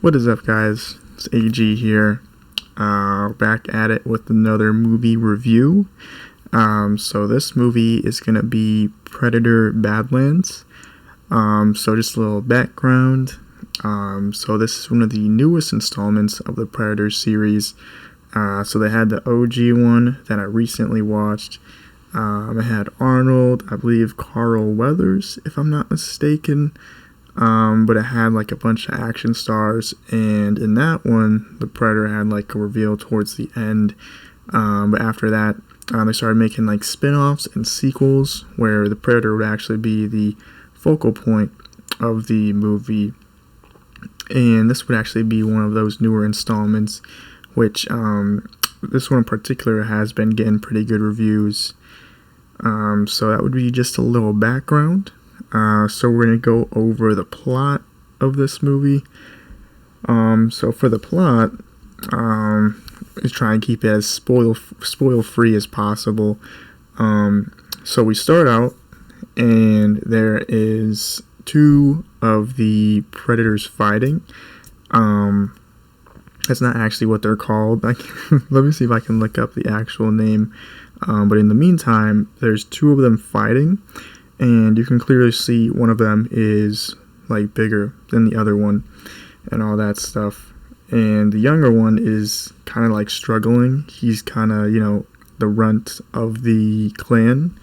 What is up, guys? It's AG here, back at it with another movie review. So this movie is going to be Predator Badlands. So just a little background. So this is one of the newest installments of the Predator series. So they had the OG one that I recently watched. I had Arnold, I believe Carl Weathers, if I'm not mistaken. But it had like a bunch of action stars, and in that one, the Predator had like a reveal towards the end. But after that, they started making like spin-offs and sequels where the Predator would actually be the focal point of the movie. And this would actually be one of those newer installments, which this one in particular has been getting pretty good reviews. So that would be just a little background. So we're going to go over the plot of this movie. So for the plot, let's try and keep it as spoil-free as possible. So we start out, and there is two of the Predators fighting. That's not actually what they're called. Let me see if I can look up the actual name. But in the meantime, there's two of them fighting. And you can clearly see one of them is like bigger than the other one and all that stuff. And the younger one is kind of like struggling. He's kind of, the runt of the clan.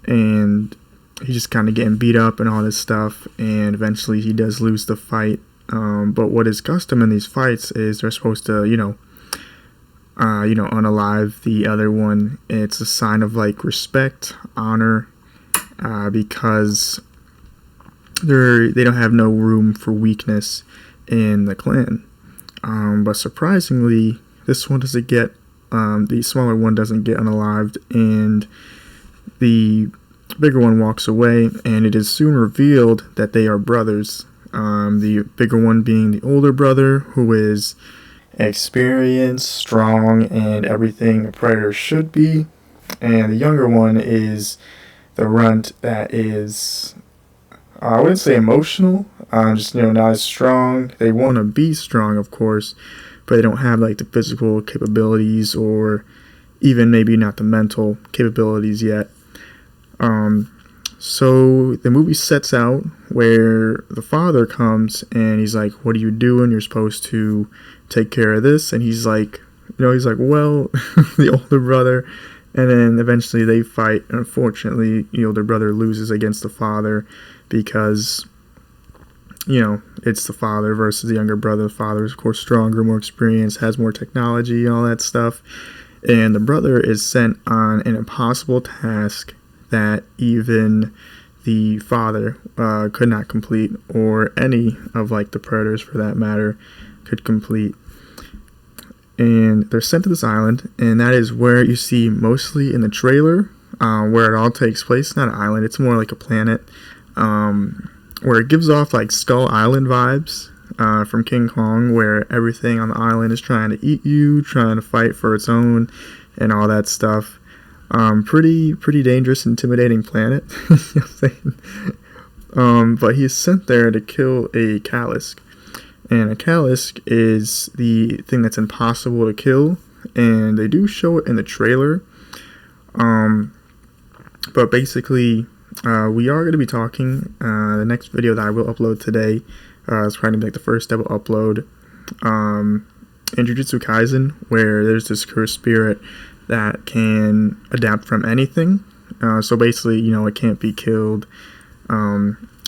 And he's just kind of getting beat up and all this stuff. And eventually he does lose the fight. But what is custom in these fights is they're supposed to, unalive the other one. It's a sign of like respect, honor, because they don't have no room for weakness in the clan. But surprisingly, this one doesn't get, the smaller one doesn't get unalived, and the bigger one walks away, and it is soon revealed that they are brothers. The bigger one being the older brother, who is experienced, strong, and everything a Predator should be, and the younger one is the runt that is, I wouldn't say emotional, just, not as strong. They want to be strong, of course, but they don't have, like, the physical capabilities or even maybe not the mental capabilities yet. So the movie sets out where the father comes and he's like, "What are you doing? You're supposed to take care of this." And he's like, well, the older brother. And then eventually they fight. Unfortunately, the older brother loses against the father because, it's the father versus the younger brother. The father is, of course, stronger, more experienced, has more technology and all that stuff. And the brother is sent on an impossible task that even the father could not complete, or any of, like, the Predators, for that matter, could complete. And they're sent to this island, and that is where you see mostly in the trailer, where it all takes place. It's not an island, it's more like a planet, where it gives off like Skull Island vibes from King Kong, where everything on the island is trying to eat you, trying to fight for its own, and all that stuff. Pretty dangerous, intimidating planet. But he's sent there to kill a Callisk. And a Callisk is the thing that's impossible to kill, and they do show it in the trailer. But basically, we are going to be talking, the next video that I will upload today, is probably like the first ever upload, in Jujutsu Kaisen, where there's this cursed spirit that can adapt from anything. So basically, it can't be killed,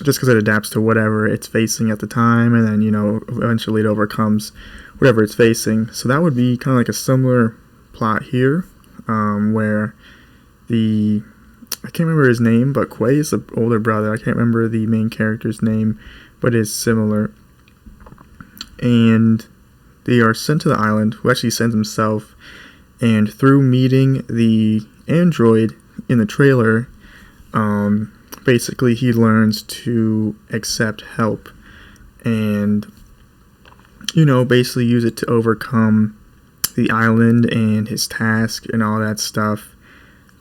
just because it adapts to whatever it's facing at the time, and then, eventually it overcomes whatever it's facing. So that would be kind of like a similar plot here, where I can't remember his name, but Quay is the older brother. I can't remember the main character's name, but it's similar. And they are sent to the island, who actually sends himself, and through meeting the android in the trailer, basically he learns to accept help and, basically use it to overcome the island and his task and all that stuff,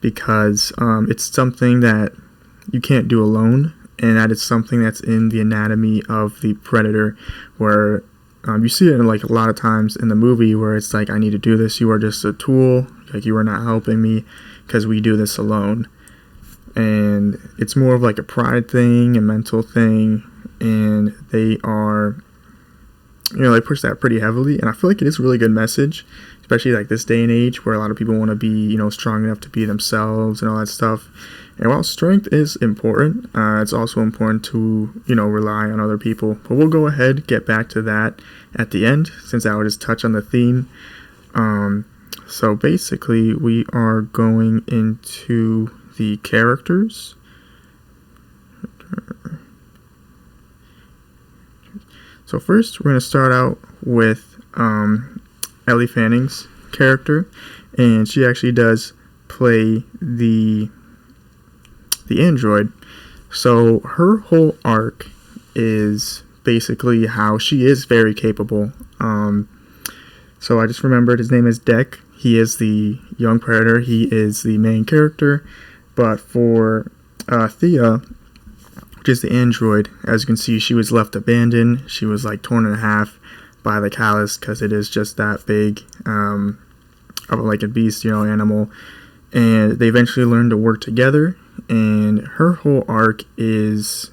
because it's something that you can't do alone, and that is something that's in the anatomy of the Predator, where You see it in, like, a lot of times in the movie where it's like, I need to do this, you are just a tool, like, you are not helping me because we do this alone. And it's more of like a pride thing, a mental thing, and they are, they push that pretty heavily, and I feel like it is a really good message, especially like this day and age where a lot of people want to be, strong enough to be themselves and all that stuff. And while strength is important, it's also important to, rely on other people. But we'll go ahead, get back to that at the end, since I would just touch on the theme. So basically, we are going into the characters. So first, we're going to start out with Ellie Fanning's character, and she actually does play the android. So her whole arc is basically how she is very capable. So I just remembered his name is Deck. He is the young predator. He is the main character. But for Thea, which is the android, as you can see, she was left abandoned. She was like torn in half by the callus because it is just that big of like a beast, animal. And they eventually learned to work together. And her whole arc is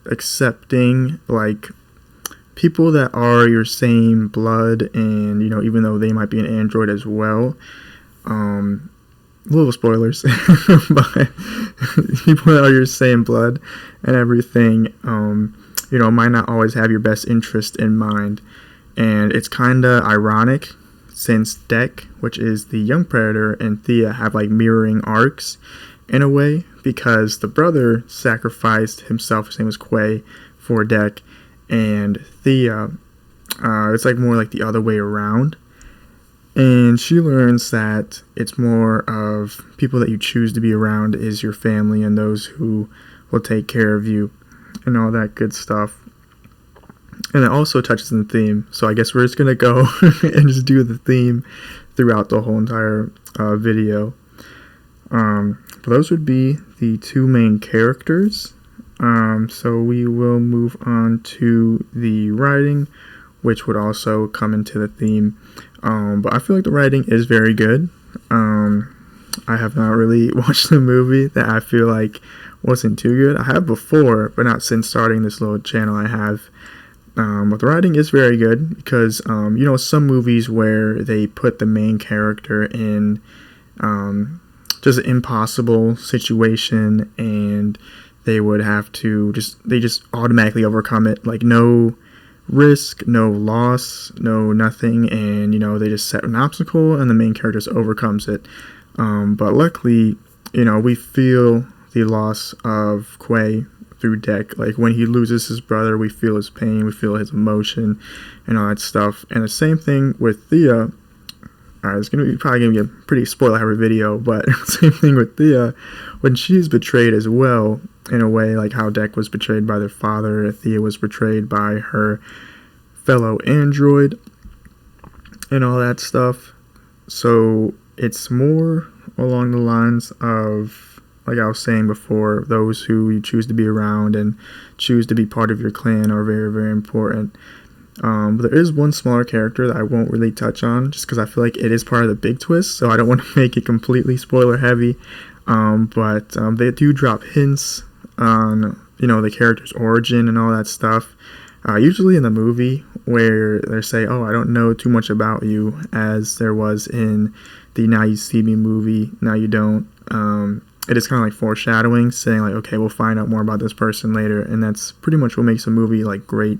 accepting like people that are your same blood, and even though they might be an android as well. Little spoilers, but people that are your same blood and everything, might not always have your best interest in mind. And it's kind of ironic since Deck, which is the young predator, and Thea have like mirroring arcs in a way, because the brother sacrificed himself, his name was Quay, for Deck, and Thea, it's like more like the other way around. And she learns that it's more of people that you choose to be around is your family and those who will take care of you and all that good stuff. And it also touches on the theme. So I guess we're just going to go and just do the theme throughout the whole entire video. But those would be the two main characters. So we will move on to the writing, which would also come into the theme. But I feel like the writing is very good. I have not really watched a movie that I feel like wasn't too good. I have before, but not since starting this little channel I have. But the writing is very good because, some movies where they put the main character in just an impossible situation and they would have to they just automatically overcome it. Like no risk, no loss, no nothing, and they just set an obstacle and the main character just overcomes it. But luckily, we feel the loss of Quay through Deck. Like when he loses his brother, we feel his pain, we feel his emotion and all that stuff. And the same thing with Thea. It's probably gonna be a pretty spoiler heavy video, but same thing with Thea when she's betrayed as well, in a way, like how Deck was betrayed by their father, Thea was betrayed by her fellow android and all that stuff. So it's more along the lines of, like I was saying before, those who you choose to be around and choose to be part of your clan are very, very important. But there is one smaller character that I won't really touch on just because I feel like it is part of the big twist, so I don't want to make it completely spoiler heavy. But they do drop hints on, the character's origin and all that stuff. Usually in the movie where they say, oh, I don't know too much about you, as there was in the Now You See Me movie, Now You Don't. It is kind of like foreshadowing, saying like, okay, we'll find out more about this person later, and that's pretty much what makes a movie like great.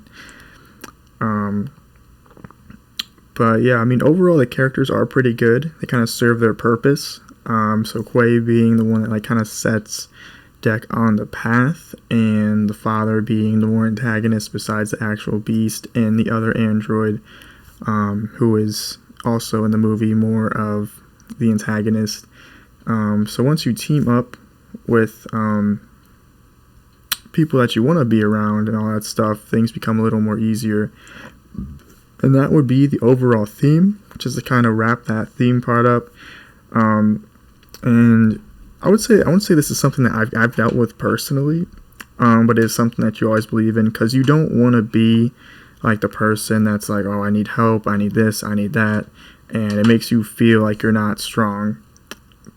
But yeah, overall the characters are pretty good. They kind of serve their purpose. So Quay being the one that like kind of sets Deck on the path, and the father being the more antagonist besides the actual beast, and the other android, who is also in the movie more of the antagonist. So once you team up with people that you want to be around and all that stuff, things become a little more easier. And that would be the overall theme, just to kind of wrap that theme part up. And I wouldn't say this is something that I've dealt with personally, but it's something that you always believe in, because you don't want to be like the person that's like, oh, I need help, I need this, I need that, and it makes you feel like you're not strong.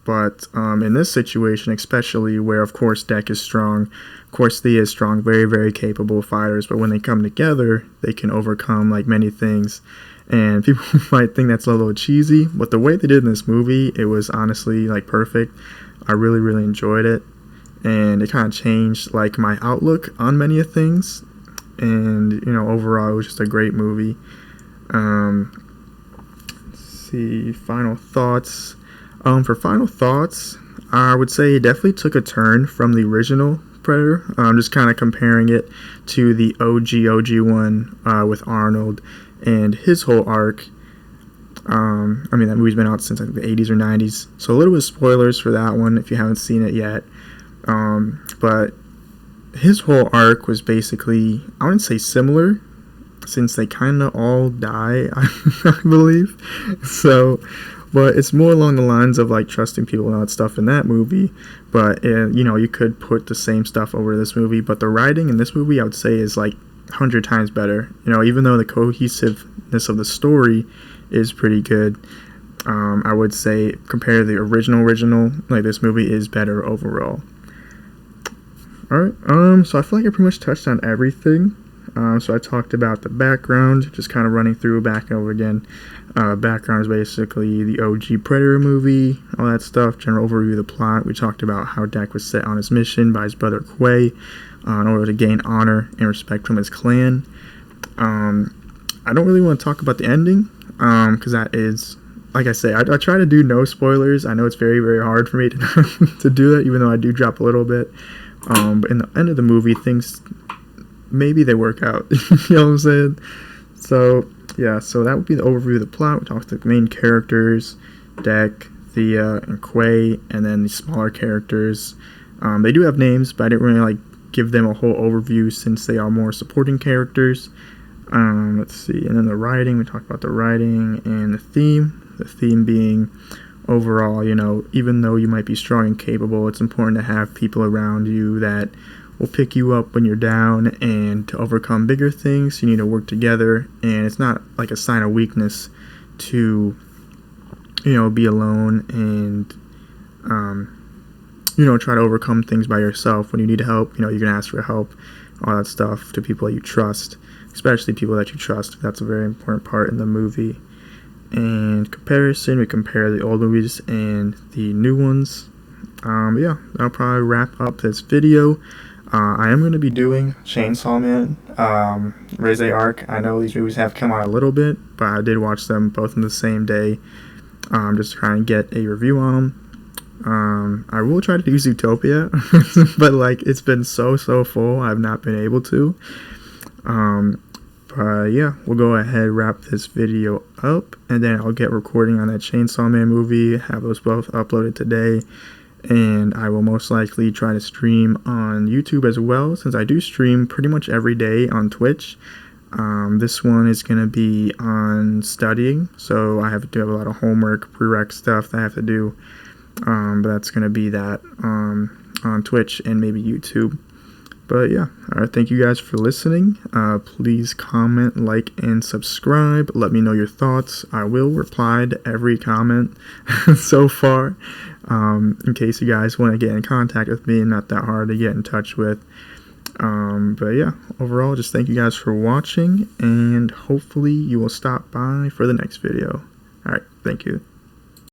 But in this situation, especially where, of course, Deck is strong, of course, Thea is strong, very, very capable fighters, but when they come together, they can overcome, like, many things. And people might think that's a little cheesy, but the way they did in this movie, it was honestly, like, perfect. I really, really enjoyed it. And it kind of changed, like, my outlook on many of things. And, you know, overall, it was just a great movie. Let's see, final thoughts. For final thoughts, I would say it definitely took a turn from the original Predator. Just kind of comparing it to the OG one with Arnold and his whole arc. I mean, that movie's been out since, I think, the 80s or 90s. So a little bit of spoilers for that one if you haven't seen it yet. But his whole arc was basically, I wouldn't say similar, since they kind of all die, I believe. So... but it's more along the lines of, like, trusting people and all that stuff in that movie. But, you know, you could put the same stuff over this movie. But the writing in this movie, I would say, is, like, 100 times better. You know, even though the cohesiveness of the story is pretty good, I would say, compared to the original, like, this movie is better overall. Alright, so I feel like I pretty much touched on everything. So I talked about the background, just kind of running through back and over again. Background is basically the OG Predator movie, all that stuff, general overview of the plot. We talked about how Dak was set on his mission by his brother Quay in order to gain honor and respect from his clan. I don't really want to talk about the ending, because that is, like I say, I try to do no spoilers. I know it's very, very hard for me to, to do that, even though I do drop a little bit. But in the end of the movie, things... maybe they work out. You know what I'm saying? So, yeah, so that would be the overview of the plot. We talked to the main characters, Deck, Thea, and Quay, and then the smaller characters. They do have names, but I didn't really, like, give them a whole overview since they are more supporting characters. Let's see, and then the writing, we talked about the writing and the theme being overall, you know, even though you might be strong and capable, it's important to have people around you that will pick you up when you're down, and to overcome bigger things, you need to work together, and it's not like a sign of weakness to, you know, be alone and, you know, try to overcome things by yourself. When you need help, you know, you can ask for help, all that stuff, to people that you trust, especially people that you trust. That's a very important part in the movie. And comparison, we compare the old movies and the new ones. Yeah, that'll probably wrap up this video. I am going to be doing Chainsaw Man, Raise Arc. I know these movies have come out a little bit, but I did watch them both on the same day, just to try and get a review on them. I will try to do Zootopia, but, like, it's been so full, I've not been able to. But yeah, we'll go ahead and wrap this video up, and then I'll get recording on that Chainsaw Man movie, have those both uploaded today. And I will most likely try to stream on YouTube as well, since I do stream pretty much every day on Twitch. This one is going to be on studying, so I have to have a lot of homework, prereq stuff that I have to do. But that's going to be that on Twitch and maybe YouTube. But yeah, alright, thank you guys for listening. Please comment, like, and subscribe. Let me know your thoughts. I will reply to every comment so far. In case you guys want to get in contact with me, not that hard to get in touch with. But yeah, overall, just thank you guys for watching, and hopefully you will stop by for the next video. Alright, thank you.